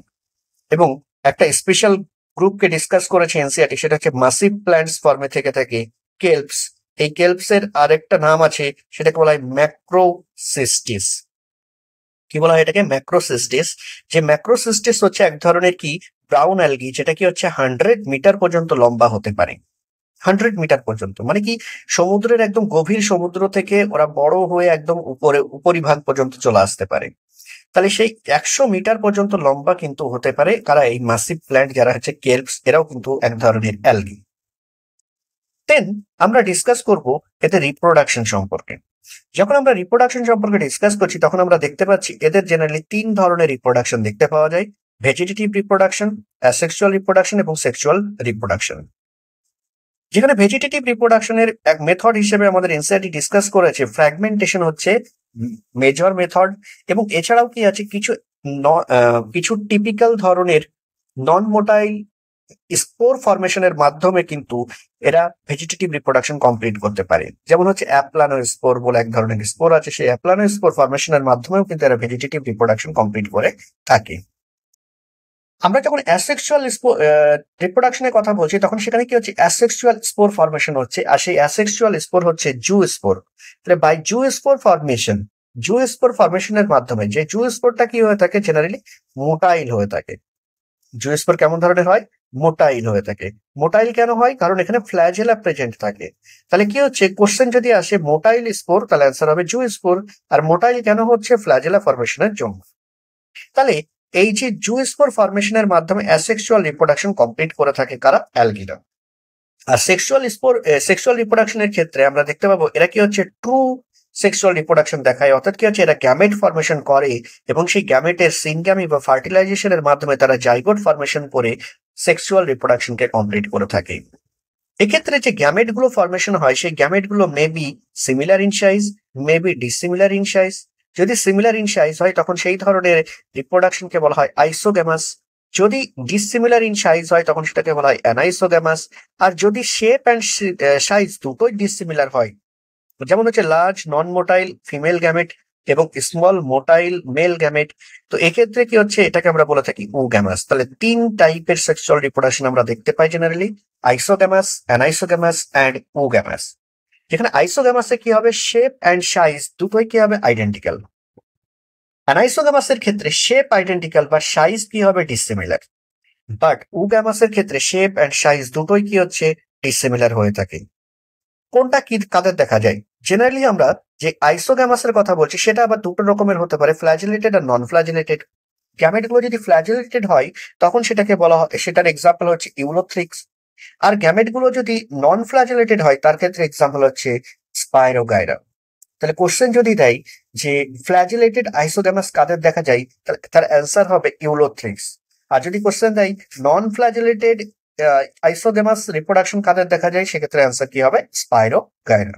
এবং একটা স্পেশাল গ্রুপকে ডিসকাস করেছে এনসিইআরটি, সেটা হচ্ছে মাসিভ প্ল্যান্টস ফর্মে থেকে থাকে কেল্পস। এই কেল্পস এর আরেকটা নাম আছে, সেটাকে বলা হয় ম্যাক্রোসিস্টিস। কি বলা হয় এটাকে? ম্যাক্রোসিস্টিস। যে ম্যাক্রোসিস্টিস হচ্ছে এক ধরনের কি ব্রাউন অ্যালগি, যেটা কি হচ্ছে 100 মিটার পর্যন্ত লম্বা হতে পারে। 100 মিটার পর্যন্ত মানে কি সমুদ্রের একদম গভীর সমুদ্র থেকে ওরা বড় হয়ে একদম উপরিভাগ পর্যন্ত চলে আসতে পারে। তাহলে সেই 100 মিটার পর্যন্ত লম্বা কিন্তু হতে পারে কারা? এই মাসিভ প্ল্যান্ট যারা হচ্ছে কেল্পস, এরাও কিন্তু এক ধরনের অ্যালগি। দেন আমরা ডিসকাস করব এতে রিপ্রোডাকশন সম্পর্কে। যখন আমরা রিপ্রোডাকশন সম্পর্কে ডিসকাস করছি তখন আমরা দেখতে পাচ্ছি এদের জেনারেলি 3 ধরনের রিপ্রোডাকশন দেখতে পাওয়া যায়: ভেজিটেটিভ রিপ্রোডাকশন, অ্যাসেক্সুয়াল রিপ্রোডাকশন এবং সেক্সুয়াল রিপ্রোডাকশন। যেখানে ভেজিটেটিভ রিপ্রোডাকশনের এক মেথড হিসেবে আমাদের এনসিইআরটি ডিসকাস করেছে ফ্র্যাগমেন্টেশন হচ্ছে মেজর মেথড, এবং এছাড়াও কি আছে কিছু টিপিক্যাল ধরনের নন মোটাইল স্পোর ফরমেশনের মাধ্যমে কিন্তু এরা ভেজিটেটিভ রিপ্রোডাকশন কমপ্লিট করতে পারে। যেমন হচ্ছে অ্যাপ্লানোস্পোর বলে এক ধরনের স্পোর আছে, সেই অ্যাপ্লানোস্পোর ফরমেশনের মাধ্যমেও কিন্তু এরা ভেজিটেটিভ রিপ্রোডাকশন কমপ্লিট করে থাকে। আমরা যখন অ্যাসেক্সুয়াল রিপ্রোডাকশনের কথা বলছি তখন সেখানে কি হচ্ছে? অ্যাসেক্সুয়াল স্পোর ফরমেশন হচ্ছে, আর সেই অ্যাসেক্সুয়াল স্পোর হচ্ছে জু স্পোর। তাহলে বাই জু স্পোর ফরমেশনের মাধ্যমে যে জু স্পোরটা কি হয়ে থাকে? জেনারেলি মোটাইল হয়ে থাকে। জু স্পোর কেমন ধরনের হয়? মোটাইল হয়ে থাকে। মোটাইল কেন হয়? কারণ এখানে ফ্ল্যাজেলা প্রেজেন্ট থাকে। তাহলে কি হচ্ছে, কোশ্চেন যদি আসে মোটাইল স্পোর, তাহলে অ্যান্সার হবে জু স্পোর। আর মোটাইল কেন হচ্ছে? ফ্ল্যাজেলা ফরমেশনের জন্য। তাহলে এই যে জু স্পোর ফরমেশনের মাধ্যমে অ্যাসেক্সুয়াল রিপ্রোডাকশন কমপ্লিট করে থাকে কারা? অ্যালগিরা। আর সেক্সুয়াল রিপ্রোডাকশনের ক্ষেত্রে আমরা দেখতে পাবো এরা কি হচ্ছে? ট্রু সেক্সুয়াল রিপ্রোডাকশন দেখায়, অর্থাৎ কি হচ্ছে? এরা গ্যামেট ফরমেশন করে এবং সেই গ্যামেটের সিনগ্যামি বা ফার্টিলাইজেশনের মাধ্যমে তারা জাইগোট ফরমেশন করে সেক্সুয়াল রিপ্রোডাকশনকে কমপ্লিট করে থাকে। এক্ষেত্রে যে গ্যামেট গুলো ফরমেশন হয় সেই গ্যামেট গুলো may be similar in size, may be dissimilar in size. যদি সিমিলার ইন সাইজ হয় তখন সেই ধরনের রিপ্রোডাকশনকে বলা হয় আইসোগ্যামাস। যদি ডিসিমিলার ইন সাইজ হয় তখন সেটাকে বলা হয় অ্যানাইসোগ্যামাস। আর যদি শেপ অ্যান্ড সাইজ দুটোই ডিসিমিলার হয়, যেমন হচ্ছে large non motile female gamete এবং স্মল মোটাইল মেল গ্যামেট, তো এক্ষেত্রে কি হচ্ছে? এটাকে আমরা বলে থাকি ওগ্যামাস। তাহলে 3 টাইপের সেক্সুয়াল রিপ্রোডাকশন আমরা দেখতে পাই জেনারেলি: আইসোগ্যামাস, অ্যানাইসোগ্যামাস অ্যান্ড ওগ্যামাস। যেখানে আইসোগ্যামাসে কি হবে? শেপ অ্যান্ড সাইজ দুটোই কি হবে? আইডেন্টিক্যাল। অ্যানাইসোগ্যামাসের ক্ষেত্রে শেপ আইডেন্টিক্যাল বা সাইজ কি হবে? ডিসিমিলার। বাট ওগ্যামাসের ক্ষেত্রে শেপ অ্যান্ড সাইজ দুটোই কি হচ্ছে? ডিসিমিলার হয়ে থাকে। কোনটা কি কাদের দেখা যায়? জেনারেলি আমরা যে আইসোগ্যামাসের কথা বলছি সেটা আবার দুটো রকমের হতে পারে, ফ্ল্যাজেলেটেড আর নন ফ্ল্যাজেলেটেড। গ্যামেট গুলো যদি ফ্ল্যাজেলেটেড হয় তখন সেটাকে বলা হয়, সেটার এক্সাম্পল হচ্ছে ইউলোথ্রিক্স। আর গ্যামেট গুলো যদি নন ফ্ল্যাজেলেটেড হয় তার ক্ষেত্রে এক্সাম্পল হচ্ছে স্পাইরোগাইরা। তাহলে কোশ্চেন যদি দেয় যে ফ্ল্যাজেলেটেড আইসোগ্যামাস কাদের দেখা যায়, তাহলে তার অ্যান্সার হবে ইউলোথ্রিক্স। আর যদি কোশ্চেন দেয় নন ফ্ল্যাজেলেটেড আইসোগ্যামাস রিপ্রোডাকশন কাদের দেখা যায়, সেক্ষেত্রে অ্যান্সার কি হবে? স্পাইরোগাইরা।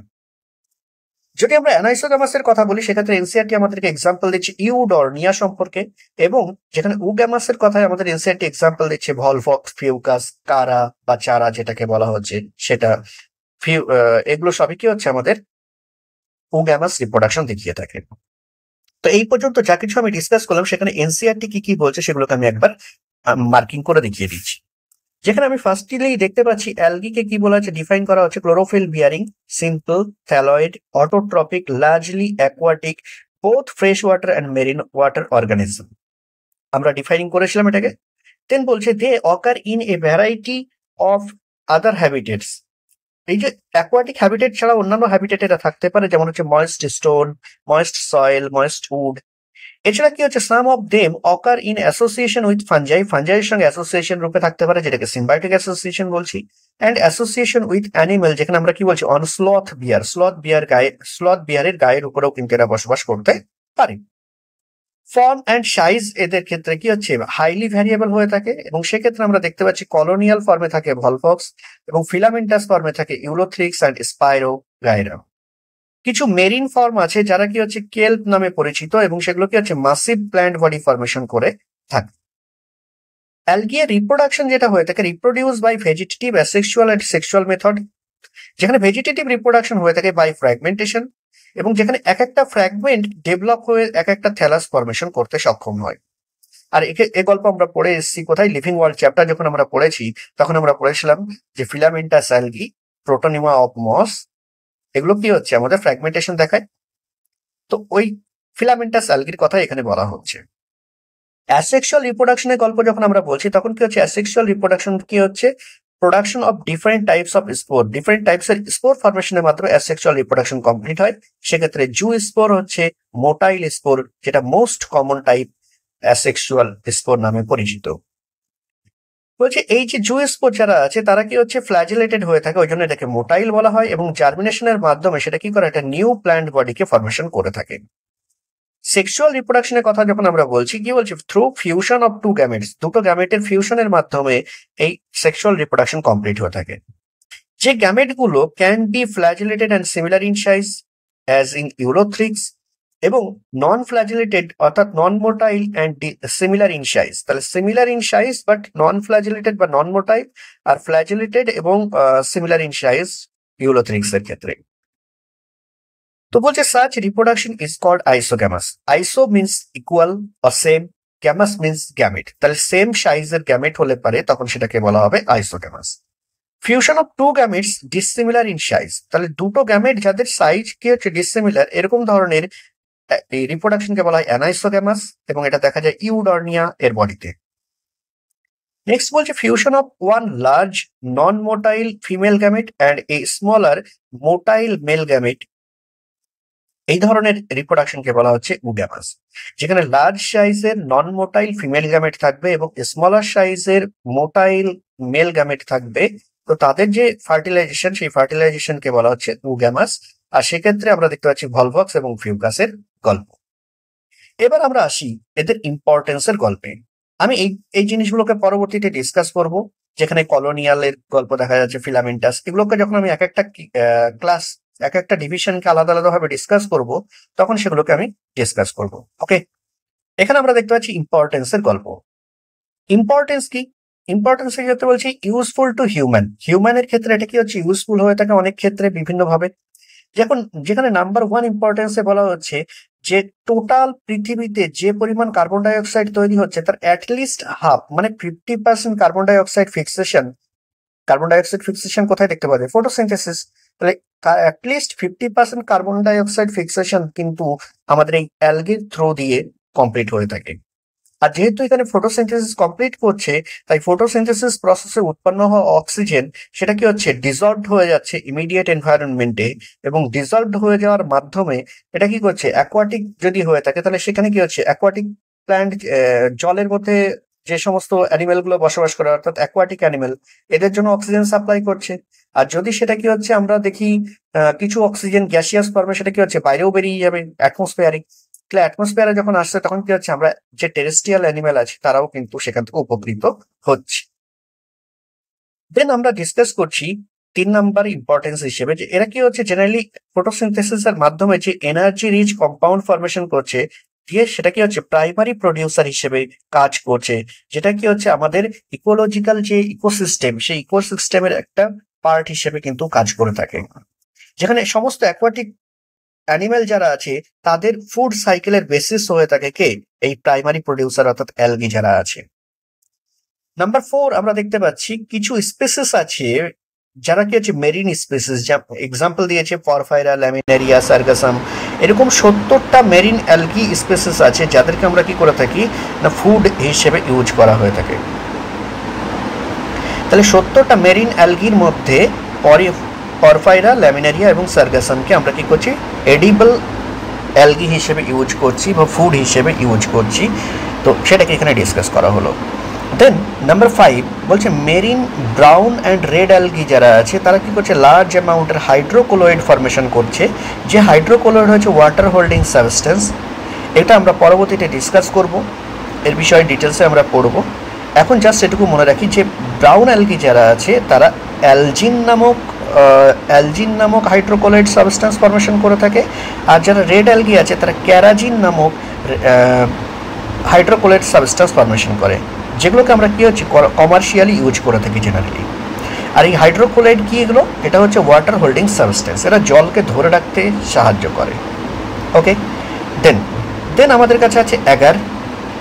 যদি আমরা অ্যানাইসোগ্যামাসের কথা বলি সেক্ষেত্রে এনসিইআরটি আমাদেরকে এক্সাম্পল দিচ্ছে ইউডর্নিয়া সম্পর্কে, এবং যেখানে ওগ্যামাসের কথায় আমাদের এনসিইআরটি এক্সাম্পল দিচ্ছে ভলভক্স, ফিউকাস, কারা বা চারা যেটাকে বলা হচ্ছে সেটা। এগুলো সবই কি হচ্ছে? আমাদের ওগ্যামাস রিপ্রোডাকশন দেখিয়ে থাকে। তো এই পর্যন্ত যা কিছু আমি ডিসকাস করলাম সেখানে এনসিইআরটি কি কি বলছে সেগুলোকে আমি একবার মার্কিং করে দেখিয়ে দিচ্ছি। যেখানে আমি ফার্স্টলি দেখতে পাচ্ছি অ্যালগিকে কি বলা হচ্ছে, ডিফাইন করা হচ্ছে chlorophyll bearing, simple, thalloid, autotrophic, largely aquatic, both fresh water and marine water organism. আমরা ডিফাইনিং করেছিলাম এটাকে। দেন বলছে they occur in a variety of other habitats. এই যে অ্যাকোয়াটিক হ্যাবিটেট ছাড়া অন্যান্য হ্যাবিটেট এরা থাকতে পারে, যেমন হচ্ছে moist stone, moist soil, moist wood. এছাড়া কি হচ্ছে? Some of them occur in association with fungi, ফাঞ্জাইয়ের সঙ্গে অ্যাসোসিয়েশন রূপে থাকতে পারে যেটাকে সিম্বায়োটিক অ্যাসোসিয়েশন বলছি। অ্যান্ড অ্যাসোসিয়েশন উইথ অ্যানিমেল, যেখানে আমরা কি বলছি? অন স্লথ বিয়ারের গায়ের উপরেও কিন্তু এরা বসবাস করতে পারে। ফর্ম অ্যান্ড সাইজ এদের ক্ষেত্রে কি হচ্ছে? হাইলি ভ্যারিয়েবল হয়ে থাকে, এবং সেক্ষেত্রে আমরা দেখতে পাচ্ছি কলোনিয়াল ফর্মে থাকে ভলভক্স এবং ফিলামেন্টাস ফর্মে থাকে ইউলোথ্রিক্স অ্যান্ড স্পাইরোগাইরা। কিছু মেরিন ফর্ম আছে যারা কি হচ্ছে কেল্প নামে পরিচিত, এবং সেগুলো কি হচ্ছে মাসিভ প্ল্যান্ট বডি ফরমেশন করে থাকে। অ্যালগিয়ার রিপ্রোডাকশন যেটা হয়ে থাকে reproduce by vegetative, asexual and sexual method. যেখানে ভেজিটেটিভ রিপ্রোডাকশন হয়ে থাকে বাই ফ্র্যাগমেন্টেশন, এবং যেখানে এক একটা ফ্র্যাগমেন্ট ডেভেলপ হয়ে এক একটা থ্যালাস ফরমেশন করতে সক্ষম হয়। আর এ গল্প আমরা পড়ে এসেছি কোথায়, লিভিং ওয়ার্ল্ড চ্যাপ্টার যখন আমরা পড়েছি তখন আমরা পড়েছিলাম যে ফিলামেন্টাস অ্যালগি, প্রোটোনিমা অফ মস, এগুলো কি হচ্ছে আমাদের ফ্র্যাগমেন্টেশন দেখায়। তো ওই ফিলামেন্টাস অ্যালগির কথা এখানে বলা হচ্ছে। অ্যাসেক্সুয়াল রিপ্রোডাকশনের গল্প যখন আমরা বলছি তখন কি হচ্ছে, অ্যাসেক্সুয়াল রিপ্রোডাকশন কি হচ্ছে, production of different types of spore, different টাইপসের স্পোর ফরমেশনের মাধ্যমে অ্যাসেক্সুয়াল রিপ্রোডাকশন কমপ্লিট হয়। সেক্ষেত্রে জু স্পোর হচ্ছে মোটাইল স্পোর, যেটা most common type asexual spore নামে পরিচিত। বলছে এই যে জু স্পোর যারা আছে তারা কি হচ্ছে ফ্ল্যাজেলেটেড হয়ে থাকে, ওই জন্য এটাকে মোটাইল বলা হয়, এবং জার্মিনেশনের মাধ্যমে সেটা কি করে, একটা নিউ প্ল্যান্ট বডিকে ফরমেশন করে থাকে। সেক্সুয়াল রিপ্রোডাকশনের কথা যখন আমরা বলছি কি বলছি, through fusion of two gametes, দুটো গ্যামেটের ফিউশনের মাধ্যমে এই সেক্সুয়াল রিপ্রোডাকশন কমপ্লিট হয়ে থাকে। যে গ্যামেট গুলো can be flagellated and similar in size as in Ulothrix, এবং নন ফ্ল্যাজেলেটেড অর্থাৎ non motile and similar in size. তাহলে similar in size but non flagellated বা নন মোটাইল, আর ফ্ল্যাজেলেটেড এবং সিমিলার ইন সাইজ ইউরোথ্রিক্স এর ক্ষেত্রে। তো বলছে such reproduction is called isogamous. Iso means equal or same, gamous means gamete. তাহলে same সাইজের গ্যামেট হলে পারে তখন সেটাকে বলা হবে isogamous. Fusion of two gametes dissimilar in size, তাহলে দুটো গ্যামেট যাদের সাইজ কি হচ্ছে ডিসিমিলার, এরকম ধরনের এই রিপ্রোডাকশনকে বলা হয় অ্যানাইসোগ্যামাস, এবং এটা দেখা যায় ইউডর্নিয়া এর বডিতে। নেক্সট বলছে fusion of one large non motile female gamete and a smaller motile male gamete, এই ধরনের রিপ্রোডাকশনকে বলা হচ্ছে উগ্যামাস। যেখানে লার্জ সাইজের নন মোটাইল ফিমেল গ্যামেট থাকবে এবং স্মলার সাইজের মোটাইল মেল গ্যামেট থাকবে, তো তাদের যে ফার্টিলাইজেশন সেই ফার্টিলাইজেশনকে বলা হচ্ছে উগ্যামাস। আর সেক্ষেত্রে আমরা দেখতে পাচ্ছি ভলভক্স এবং ফিউকাসের গল্প। এবার আমরা আসি এদের ইম্পর্টেন্সের গল্পে। আমি এই জিনিসগুলোকে পরবর্তীতে ডিসকাস করব, যেখানে কলোনিয়ালের গল্প দেখা যাচ্ছে, ফিলামেন্টাস, এগুলোকে যখন আমি এক একটা ক্লাস এক একটা ডিভিশনকে আলাদা আলাদা ভাবে ডিসকাস করব তখন সেগুলোকে আমি ডিসকাস করব। ওকে, এখানে আমরা দেখতে পাচ্ছি ইম্পর্টেন্সের গল্প। ইম্পর্টেন্স কি, ইম্পর্টেন্সের ক্ষেত্রে বলছি ইউজফুল টু হিউম্যান। হিউম্যানের ক্ষেত্রে এটা কি হচ্ছে, ইউজফুল হয়ে থাকে অনেক ক্ষেত্রে বিভিন্ন ভাবে। যেখানে নাম্বার ওয়ান ইম্পর্টেন্সে বলা হচ্ছে যে টোটাল পৃথিবীতে যে পরিমাণ কার্বন ডাই অক্সাইড তৈরি হচ্ছে তার অ্যাটলিস্ট হাফ মানে 50% carbon die oxide fixation. Carbon die oxide fixation কোথায় দেখতে পাওয়া যায়, ফটোসিনথেসিস। তাহলে at least 50% carbon die oxide fixation কিন্তু আমাদের এই অ্যালগির থ্রু দিয়ে কমপ্লিট হয়ে থাকে। আর যেহেতু এখানে ফটোসিনথেসিস কমপ্লিট করছে, তাই ফটোসিনথেসিস প্রসেসে উৎপন্ন হওয়া অক্সিজেন সেটা কি হচ্ছে, ডিজলভড হয়ে যাচ্ছে ইমিডিয়েট এনভায়রনমেন্টে, এবং ডিজলভড হয়ে যাওয়ার মাধ্যমে এটা কি করছে, অ্যাকোয়াটিক যদি হয়ে থাকে তাহলে সেখানে কি হচ্ছে, অ্যাকোয়াটিক প্ল্যান্ট, জলের মধ্যে যে সমস্ত অ্যানিমেল গুলো বসবাস করে অর্থাৎ অ্যাকোয়াটিক অ্যানিমেল, এদের জন্য অক্সিজেন সাপ্লাই করছে। আর যদি সেটা কি হচ্ছে আমরা দেখি কিছু অক্সিজেন গ্যাসিয়াস ফর্মে, সেটা কি হচ্ছে বাইরেও বেরিয়ে যাবে অ্যাটমসফিয়ারে। তাহলে অ্যাটমসফিয়ারে যখন আসছে তখন কি হচ্ছে, আমরা যে টেরেস্ট্রিয়াল অ্যানিমেল আছে তারাও কিন্তু সেখান থেকে উপকৃত হচ্ছে। দেন আমরা ডিসকাস করছি 3 নাম্বার ইম্পর্টেন্স হিসেবে যে এরা কি হচ্ছে, জেনারেলি ফটোসিনথেসিস এর মাধ্যমে যে এনার্জি রিচ কম্পাউন্ড ফরমেশন করছে, দিয়ে সেটা কি হচ্ছে প্রাইমারি প্রডিউসার হিসেবে কাজ করছে, যেটা কি হচ্ছে আমাদের ইকোলজিক্যাল যে ইকোসিস্টেম সেই ইকোসিস্টেমের একটা পার্ট হিসেবে কিন্তু কাজ করে থাকে। যেখানে সমস্ত অ্যাকোয়াটিক অ্যানিমেল যারা আছে তাদের ফুড সাইকেলের বেসিস হয়ে থাকে কে, এই প্রাইমারি প্রডিউসার অর্থাৎ অ্যালগি যারা আছে। নাম্বার 4 আমরা দেখতে পাচ্ছি কিছু স্পেসিস আছে যারা কি হচ্ছে মেরিন স্পেসিস, যা এক্সাম্পল দিয়েছে পরফাইরা, ল্যামিনারিয়া, সার্গাসাম, এরকম 70টা মেরিন অ্যালগি স্পেসিস আছে যাদেরকে আমরা কি করে থাকি না ফুড হিসেবে ইউজ করা হয়ে থাকে। তাহলে 70টা মেরিন অ্যালগির মধ্যে পরফাইরা, ল্যামিনারিয়া এবং সার্গাসামকে আমরা কি করছি, এডিবল অ্যালগি হিসেবে ইউজ করছি বা ফুড হিসেবে ইউজ করছি। তো সেটাকে এখানে ডিসকাস করা হলো। দেন নাম্বার 5 বলছে marine brown and red algae যারা আছে তারা কি করছে, লার্জ অ্যামাউন্টের হাইড্রোকোলয়েড ফরমেশন করছে, যে হাইড্রোকোলয়েড হচ্ছে ওয়াটার হোল্ডিং সাবস্টেন্স। এটা আমরা পরবর্তীতে ডিসকাস করব, এর বিষয়ে ডিটেলসে আমরা পড়ব। এখন জাস্ট এটুকু মনে রাখি যে ব্রাউন অ্যালগি যারা আছে তারা অ্যালজিন নামক হাইড্রোকোলয়েড সাবস্টেন্স ফরমেশন করে থাকে, আর যারা রেড অ্যালগি আছে তারা ক্যারাজিন নামক হাইড্রোকোলয়েড সাবস্টেন্স ফরমেশন করে, যেগুলোকে আমরা কি হচ্ছে কমার্শিয়ালি ইউজ করে থাকি জেনারেলি। আর এই হাইড্রোক্লোরাইড কি এগুলো? এটা হচ্ছে ওয়াটার হোল্ডিং সাবস্টেন্স, এরা জলকে ধরে রাখতে সাহায্য করে। ওকে, দেন আমাদের কাছে আছে অ্যাগার।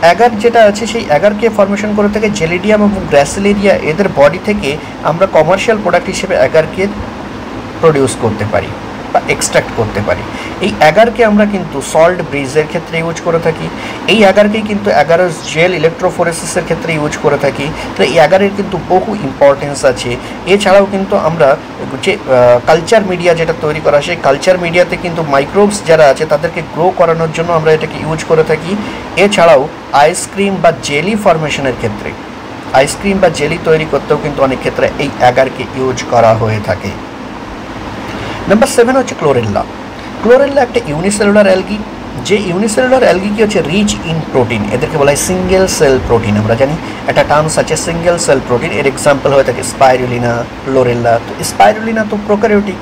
অ্যাগার যেটা আছে সেই অ্যাগারকে ফর্মেশন করে থাকে জেলিডিয়াম এবং গ্রাসিলেরিয়া, এদের বডি থেকে আমরা কমার্শিয়াল প্রোডাক্ট হিসেবে অ্যাগারকে প্রডিউস করতে পারি বা এক্সট্রাক্ট করতে পারি। এই অ্যাগারকে আমরা কিন্তু সল্ট ব্রিজের ক্ষেত্রে ইউজ করে থাকি, এই অ্যাগারকেই কিন্তু অ্যাগারোস জেল ইলেকট্রোফোরেসিসের ক্ষেত্রে ইউজ করে থাকি। তো এই অ্যাগারের কিন্তু বহু ইম্পর্টেন্স আছে। এছাড়াও কিন্তু আমরা যে কালচার মিডিয়া যেটা তৈরি করা, সেই কালচার মিডিয়াতে কিন্তু মাইক্রোবস যারা আছে তাদেরকে গ্রো করানোর জন্য আমরা এটাকে ইউজ করে থাকি। এছাড়াও আইসক্রিম বা জেলি ফরমেশনের ক্ষেত্রে, আইসক্রিম বা জেলি তৈরি করতেও কিন্তু অনেক ক্ষেত্রে এই অ্যাগারকে ইউজ করা হয়ে থাকে। নাম্বার 7 হচ্ছে ক্লোরেল্লা। ক্লোরেল্লা একটা ইউনিসেলুলার অ্যালগি, যে ইউনিসেলুলার অ্যালগি কি হচ্ছে রিচ ইন প্রোটিন, এদেরকে বলা হয় সিঙ্গেল সেল প্রোটিন। আমরা জানি একটা টার্মস আছে সিঙ্গেল সেল প্রোটিন, এর এক্সাম্পল হয়ে থাকে স্পাইরুলিনা, ক্লোরেল্লা। তো স্পাইরুলিনা তো প্রোক্যারিওটিক,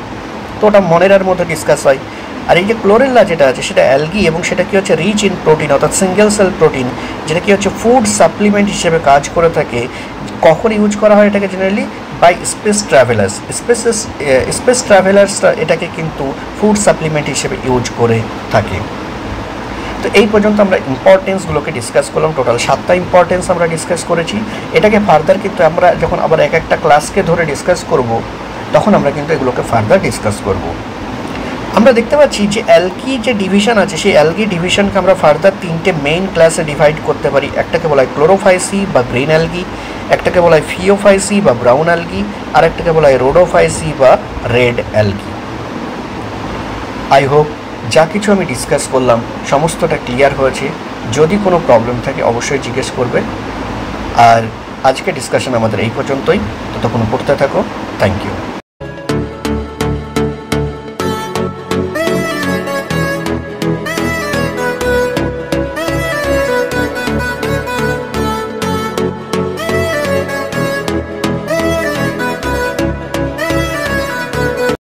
তো ওটা মনেরার মধ্যে ডিসকাস হয়। আর এই যে ক্লোরেল্লা যেটা আছে সেটা অ্যালগি এবং সেটা কি হচ্ছে রিচ ইন প্রোটিন অর্থাৎ সিঙ্গেল সেল প্রোটিন, যেটা কি হচ্ছে ফুড সাপ্লিমেন্ট হিসেবে কাজ করে থাকে। কখন ইউজ করা হয় এটাকে? Generally by space travellers. Space ট্রাভেলার্সরা এটাকে কিন্তু ফুড সাপ্লিমেন্ট হিসেবে ইউজ করে থাকে। তো এই পর্যন্ত আমরা ইম্পর্টেন্সগুলোকে ডিসকাস করলাম, টোটাল 7টা ইম্পর্টেন্স আমরা ডিসকাস করেছি। এটাকে ফার্দার কিন্তু আমরা যখন আবার এক একটা ক্লাসকে ধরে ডিসকাস করব তখন আমরা কিন্তু এগুলোকে ফার্দার ডিসকাস করব। আমরা দেখতে পাচ্ছি যে অ্যালগি যে ডিভিশন আছে সেই অ্যালগি ডিভিশনকে আমরা ফার্দার 3টে মেইন ক্লাসে ডিভাইড করতে পারি। একটাকে বলা হয় ক্লোরোফাইসি বা গ্রিন অ্যালগি, একটাকে বলা হয় ফিওফাইসি বা ব্রাউন অ্যালগি, আর একটাকে বলা হয় রোডোফাইসি বা রেড অ্যালগি। আই হোপ যা কিছু আমি ডিসকাস করলাম সমস্তটা ক্লিয়ার হয়েছে। যদি কোনো প্রবলেম থাকে অবশ্যই জিজ্ঞেস করবে। আর আজকে ডিসকাশন আমাদের এই পর্যন্তই, ততক্ষণ পড়তে থাকো। Thank you.